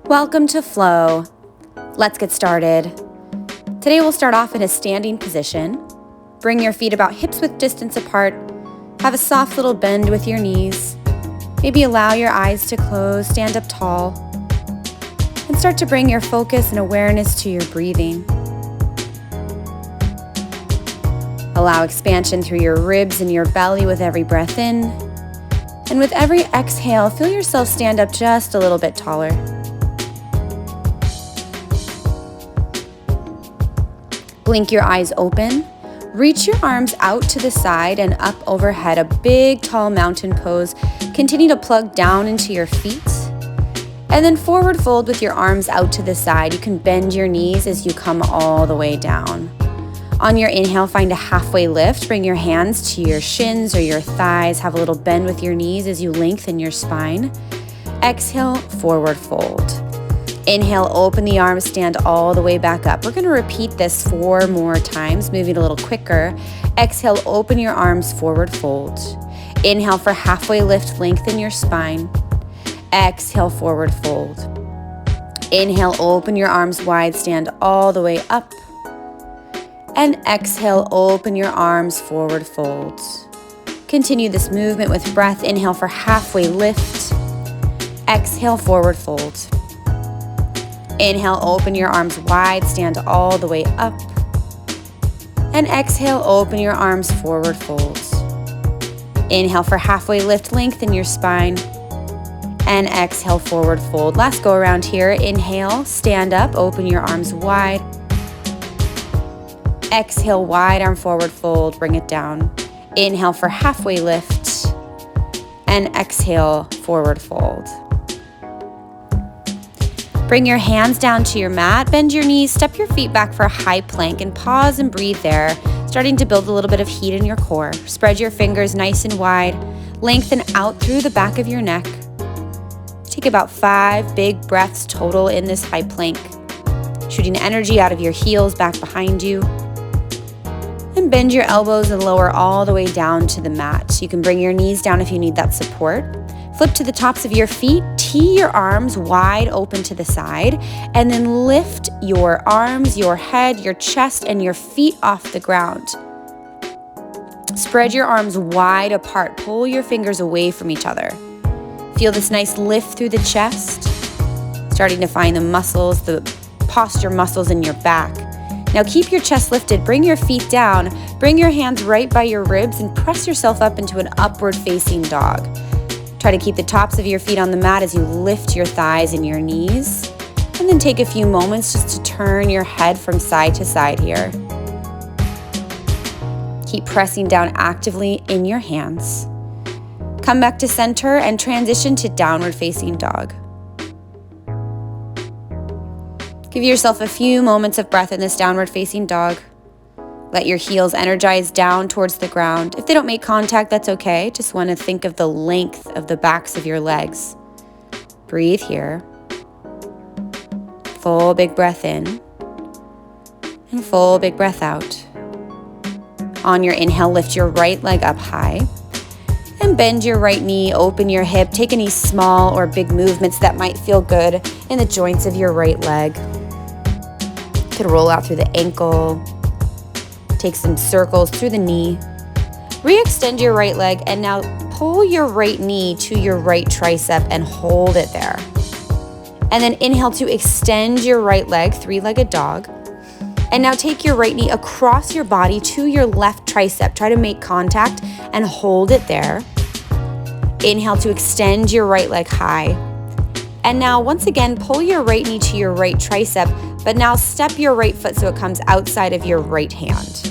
Welcome to Flow. Let's get started. Today we'll start off in a standing position. Bring your feet about hips-width distance apart. Have a soft little bend with your knees. Maybe allow your eyes to close, stand up tall. And start to bring your focus and awareness to your breathing. Allow expansion through your ribs and your belly with every breath in. And with every exhale, feel yourself stand up just a little bit taller. Blink your eyes open. Reach your arms out to the side and up overhead, a big, tall mountain pose. Continue to plug down into your feet. And then forward fold with your arms out to the side. You can bend your knees as you come all the way down. On your inhale, find a halfway lift. Bring your hands to your shins or your thighs. Have a little bend with your knees as you lengthen your spine. Exhale, forward fold. Inhale, open the arms, stand all the way back up. We're going to repeat this 4 more times, moving a little quicker. Exhale, open your arms, forward fold. Inhale for halfway lift, lengthen your spine. Exhale, forward fold. Inhale, open your arms wide, stand all the way up. And exhale, open your arms, forward fold. Continue this movement with breath. Inhale for halfway lift. Exhale, forward fold. Inhale, open your arms wide, stand all the way up. And exhale, open your arms, forward fold. Inhale for halfway lift, lengthen your spine. And exhale, forward fold. Last go around here. Inhale, stand up, open your arms wide. Exhale, wide arm forward fold, bring it down. Inhale for halfway lift. And exhale, forward fold. Bring your hands down to your mat, bend your knees, step your feet back for a high plank, and pause and breathe there, starting to build a little bit of heat in your core. Spread your fingers nice and wide, lengthen out through the back of your neck. Take about 5 big breaths total in this high plank, shooting energy out of your heels back behind you. And bend your elbows and lower all the way down to the mat. You can bring your knees down if you need that support. Flip to the tops of your feet, tee your arms wide open to the side, and then lift your arms, your head, your chest, and your feet off the ground. Spread your arms wide apart. Pull your fingers away from each other. Feel this nice lift through the chest, starting to find the muscles, the posture muscles in your back. Now keep your chest lifted, bring your feet down, bring your hands right by your ribs, and press yourself up into an upward facing dog. Try to keep the tops of your feet on the mat as you lift your thighs and your knees. And then take a few moments just to turn your head from side to side here. Keep pressing down actively in your hands. Come back to center and transition to downward facing dog. Give yourself a few moments of breath in this downward facing dog. Let your heels energize down towards the ground. If they don't make contact, that's okay. Just want to think of the length of the backs of your legs. Breathe here. Full big breath in. And full big breath out. On your inhale, lift your right leg up high. And bend your right knee, open your hip. Take any small or big movements that might feel good in the joints of your right leg. You could roll out through the ankle. Take some circles through the knee. Re-extend your right leg and now pull your right knee to your right tricep and hold it there. And then inhale to extend your right leg, 3-legged dog. And now take your right knee across your body to your left tricep. Try to make contact and hold it there. Inhale to extend your right leg high. And now once again, pull your right knee to your right tricep, but now step your right foot so it comes outside of your right hand.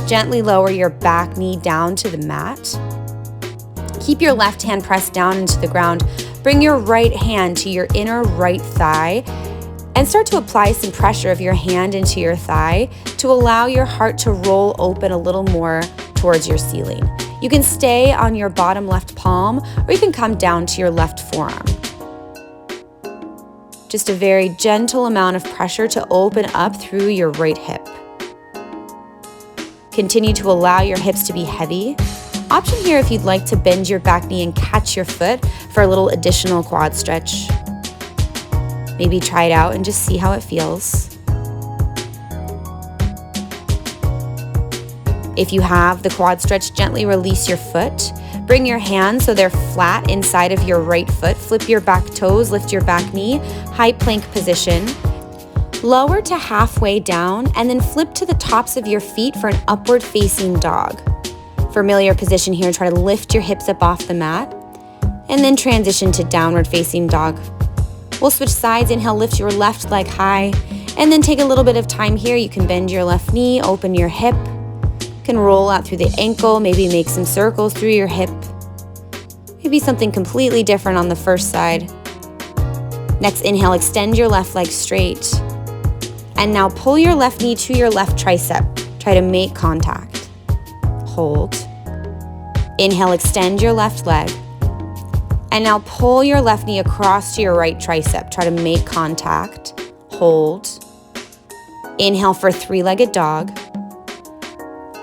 Gently lower your back knee down to the mat. Keep your left hand pressed down into the ground. Bring your right hand to your inner right thigh and start to apply some pressure of your hand into your thigh to allow your heart to roll open a little more towards your ceiling. You can stay on your bottom left palm or you can come down to your left forearm. Just a very gentle amount of pressure to open up through your right hip. Continue to allow your hips to be heavy. Option here if you'd like to bend your back knee and catch your foot for a little additional quad stretch. Maybe try it out and just see how it feels. If you have the quad stretch, gently release your foot. Bring your hands so they're flat inside of your right foot. Flip your back toes, lift your back knee, high plank position. Lower to halfway down and then flip to the tops of your feet for an upward facing dog. Familiar position here, try to lift your hips up off the mat and then transition to downward facing dog. We'll switch sides. Inhale, lift your left leg high and then take a little bit of time here. You can bend your left knee, open your hip. Can roll out through the ankle, maybe make some circles through your hip. Maybe something completely different on the first side. Next, inhale, extend your left leg straight. And now pull your left knee to your left tricep. Try to make contact. Hold. Inhale, extend your left leg. And now pull your left knee across to your right tricep. Try to make contact. Hold. Inhale for three-legged dog.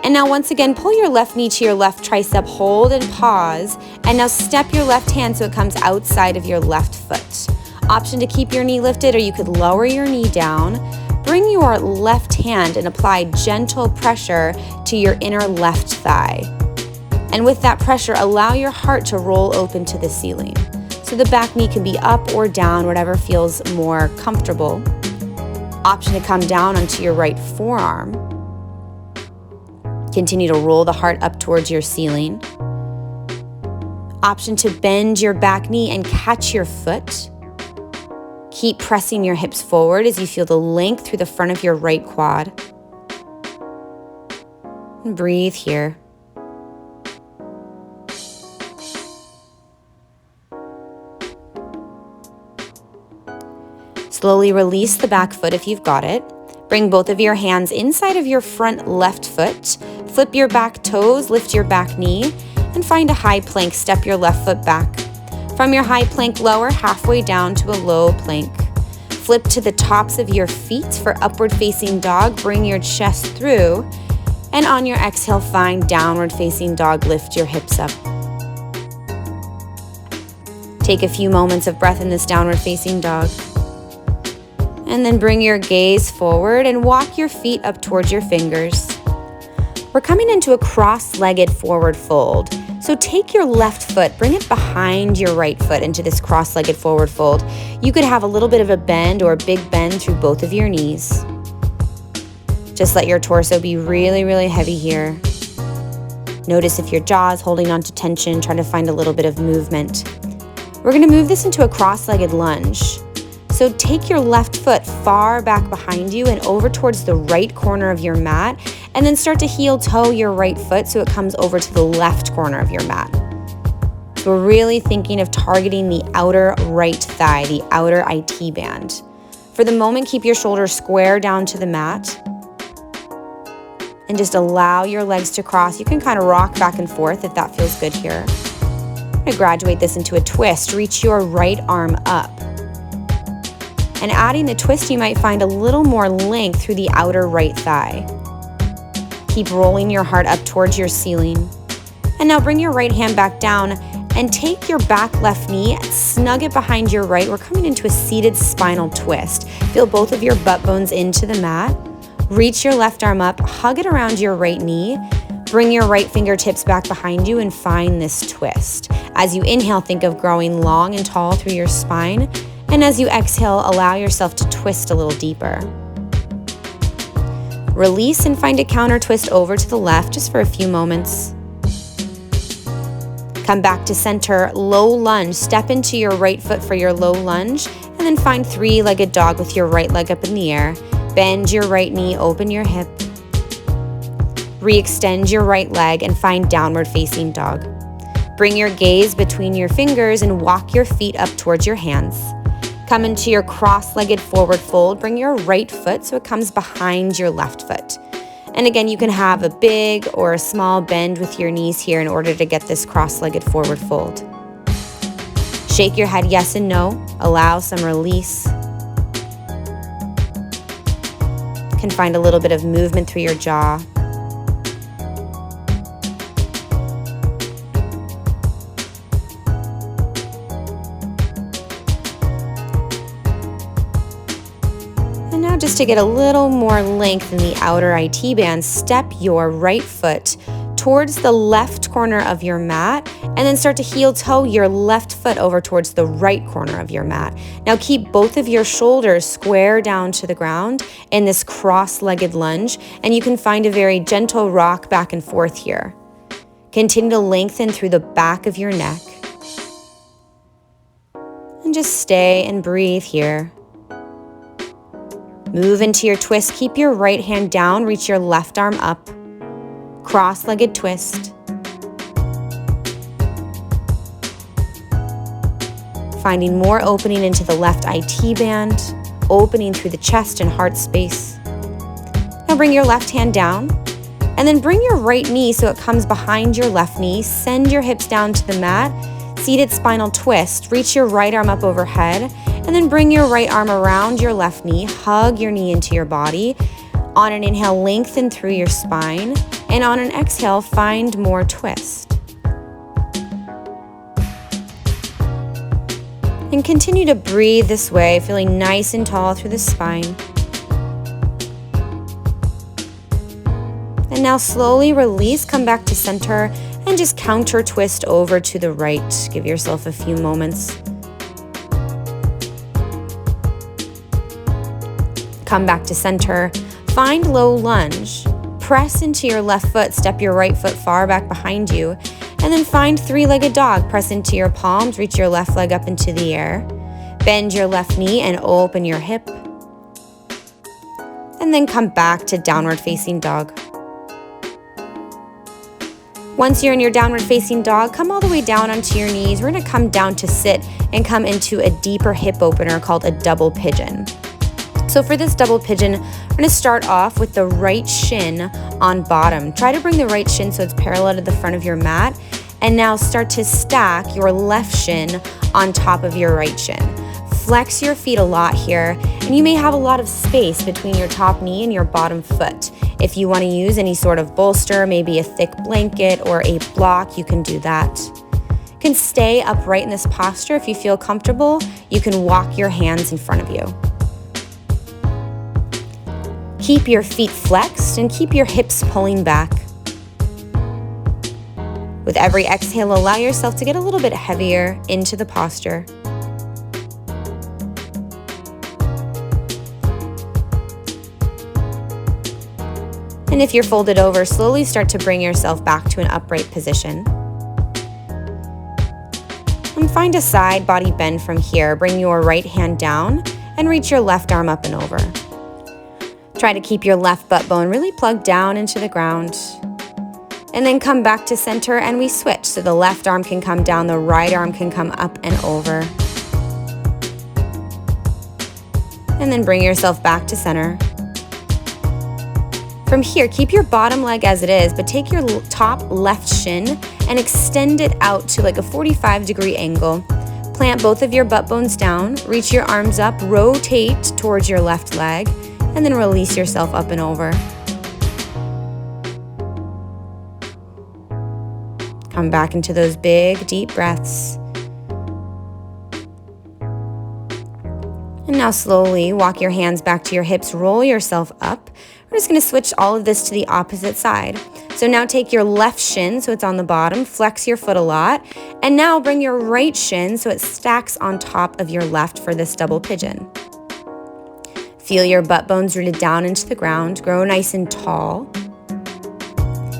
And now once again, pull your left knee to your left tricep, hold and pause. And now step your left hand so it comes outside of your left foot. Option to keep your knee lifted, or you could lower your knee down. Bring your left hand and apply gentle pressure to your inner left thigh. And with that pressure, allow your heart to roll open to the ceiling. So the back knee can be up or down, whatever feels more comfortable. Option to come down onto your right forearm. Continue to roll the heart up towards your ceiling. Option to bend your back knee and catch your foot. Keep pressing your hips forward as you feel the length through the front of your right quad. And breathe here. Slowly release the back foot if you've got it. Bring both of your hands inside of your front left foot. Flip your back toes, lift your back knee, and find a high plank. Step your left foot back. From your high plank, lower halfway down to a low plank. Flip to the tops of your feet for upward facing dog. Bring your chest through. And on your exhale, find downward facing dog. Lift your hips up. Take a few moments of breath in this downward facing dog. And then bring your gaze forward and walk your feet up towards your fingers. We're coming into a cross-legged forward fold. So take your left foot, bring it behind your right foot into this cross-legged forward fold. You could have a little bit of a bend or a big bend through both of your knees. Just let your torso be really, really heavy here. Notice if your jaw is holding on to tension, try to find a little bit of movement. We're going to move this into a cross-legged lunge. So take your left foot far back behind you and over towards the right corner of your mat, and then start to heel toe your right foot so it comes over to the left corner of your mat. So we're really thinking of targeting the outer right thigh, the outer IT band. For the moment, keep your shoulders square down to the mat and just allow your legs to cross. You can kind of rock back and forth if that feels good here. I'm going to graduate this into a twist. Reach your right arm up. And adding the twist, you might find a little more length through the outer right thigh. Keep rolling your heart up towards your ceiling. And now bring your right hand back down and take your back left knee, snug it behind your right. We're coming into a seated spinal twist. Feel both of your butt bones into the mat. Reach your left arm up, hug it around your right knee. Bring your right fingertips back behind you and find this twist. As you inhale, think of growing long and tall through your spine. And as you exhale, allow yourself to twist a little deeper. Release and find a counter twist over to the left just for a few moments. Come back to center, low lunge. Step into your right foot for your low lunge, and then find three-legged dog with your right leg up in the air. Bend your right knee, open your hip. Re-extend your right leg and find downward facing dog. Bring your gaze between your fingers and walk your feet up towards your hands. Come into your cross-legged forward fold. Bring your right foot so it comes behind your left foot. And again, you can have a big or a small bend with your knees here in order to get this cross-legged forward fold. Shake your head yes and no. Allow some release. You can find a little bit of movement through your jaw. just to get a little more length in the outer IT band, step your right foot towards the left corner of your mat, and then start to heel toe your left foot over towards the right corner of your mat. Now keep both of your shoulders square down to the ground in this cross-legged lunge, and you can find a very gentle rock back and forth here. Continue to lengthen through the back of your neck. And just stay and breathe here. Move into your twist. Keep your right hand down, reach your left arm up. Cross-legged twist. Finding more opening into the left IT band, opening through the chest and heart space. Now bring your left hand down, and then bring your right knee so it comes behind your left knee. Send your hips down to the mat, seated spinal twist. Reach your right arm up overhead, and then bring your right arm around your left knee. Hug your knee into your body. On an inhale, lengthen through your spine. And on an exhale, find more twist. And continue to breathe this way, feeling nice and tall through the spine. And now slowly release, come back to center, and just counter twist over to the right. Give yourself a few moments. Come back to center, find low lunge. Press into your left foot, step your right foot far back behind you, and then find three-legged dog. Press into your palms, reach your left leg up into the air. Bend your left knee and open your hip. And then come back to downward facing dog. Once you're in your downward facing dog, come all the way down onto your knees. We're gonna come down to sit and come into a deeper hip opener called a double pigeon. So for this double pigeon, we're going to start off with the right shin on bottom. Try to bring the right shin so it's parallel to the front of your mat. And now start to stack your left shin on top of your right shin. Flex your feet a lot here, and you may have a lot of space between your top knee and your bottom foot. If you want to use any sort of bolster, maybe a thick blanket or a block, you can do that. You can stay upright in this posture. If you feel comfortable, you can walk your hands in front of you. Keep your feet flexed and keep your hips pulling back. With every exhale, allow yourself to get a little bit heavier into the posture. And if you're folded over, slowly start to bring yourself back to an upright position. And find a side body bend from here. Bring your right hand down and reach your left arm up and over. Try to keep your left butt bone really plugged down into the ground. And then come back to center and we switch. So the left arm can come down, the right arm can come up and over. And then bring yourself back to center. From here, keep your bottom leg as it is, but take your top left shin and extend it out to like a 45-degree angle. Plant both of your butt bones down, reach your arms up, rotate towards your left leg, and then release yourself up and over. Come back into those big, deep breaths. And now slowly walk your hands back to your hips, roll yourself up. We're just gonna switch all of this to the opposite side. So now take your left shin so it's on the bottom, flex your foot a lot, and now bring your right shin so it stacks on top of your left for this double pigeon. Feel your butt bones rooted down into the ground, grow nice and tall.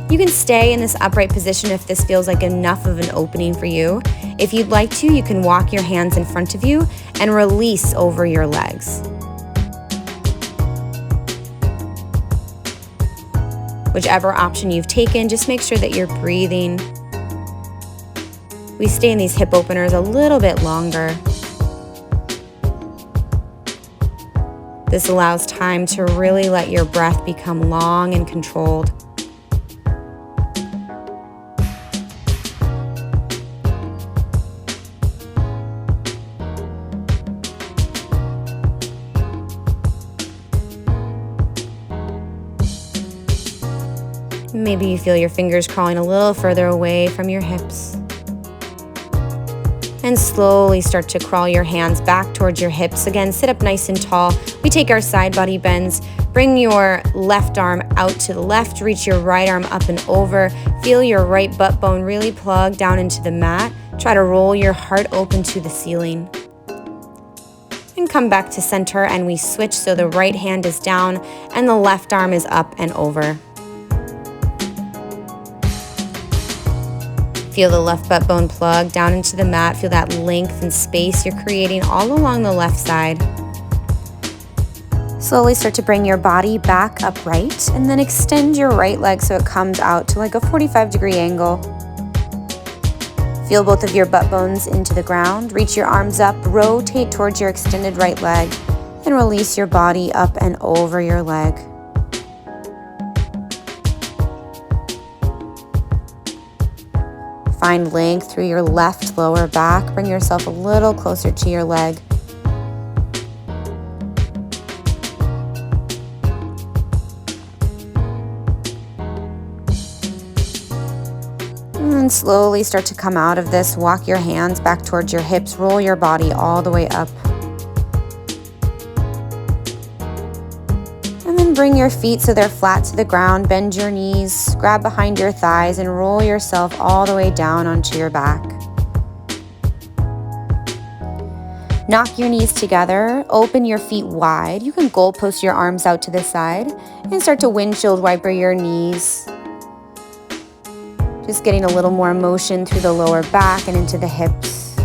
You can stay in this upright position if this feels like enough of an opening for you. If you'd like to, you can walk your hands in front of you and release over your legs. Whichever option you've taken, just make sure that you're breathing. We stay in these hip openers a little bit longer. This allows time to really let your breath become long and controlled. Maybe you feel your fingers crawling a little further away from your hips. And slowly start to crawl your hands back towards your hips. Again, sit up nice and tall. We take our side body bends. Bring your left arm out to the left. Reach your right arm up and over. Feel your right butt bone really plug down into the mat. Try to roll your heart open to the ceiling. And come back to center, and we switch so the right hand is down and the left arm is up and over. Feel the left butt bone plug down into the mat. Feel that length and space you're creating all along the left side. Slowly start to bring your body back upright and then extend your right leg so it comes out to like a 45-degree angle. Feel both of your butt bones into the ground. Reach your arms up, rotate towards your extended right leg, and release your body up and over your leg. Find length through your left lower back. Bring yourself a little closer to your leg. And slowly start to come out of this. Walk your hands back towards your hips. Roll your body all the way up. And then bring your feet so they're flat to the ground. Bend your knees, grab behind your thighs, and roll yourself all the way down onto your back. Knock your knees together. Open your feet wide. You can goalpost your arms out to the side and start to windshield wiper your knees. Just getting a little more motion through the lower back and into the hips.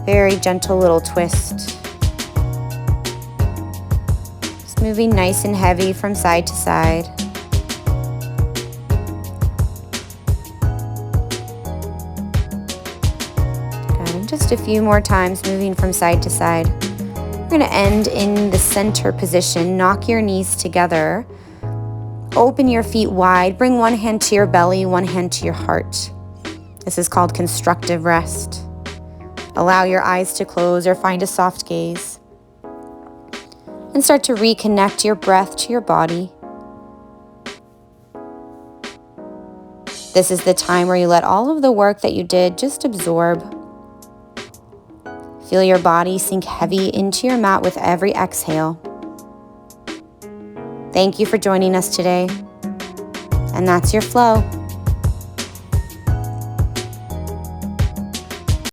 Very gentle little twist. Just moving nice and heavy from side to side. Good. And just a few more times moving from side to side. We're going to end in the center position. Knock your knees together. Open your feet wide. Bring one hand to your belly, one hand to your heart. This is called constructive rest. Allow your eyes to close or find a soft gaze. And start to reconnect your breath to your body. This is the time where you let all of the work that you did just absorb. Feel your body sink heavy into your mat with every exhale. Thank you for joining us today. And that's your flow.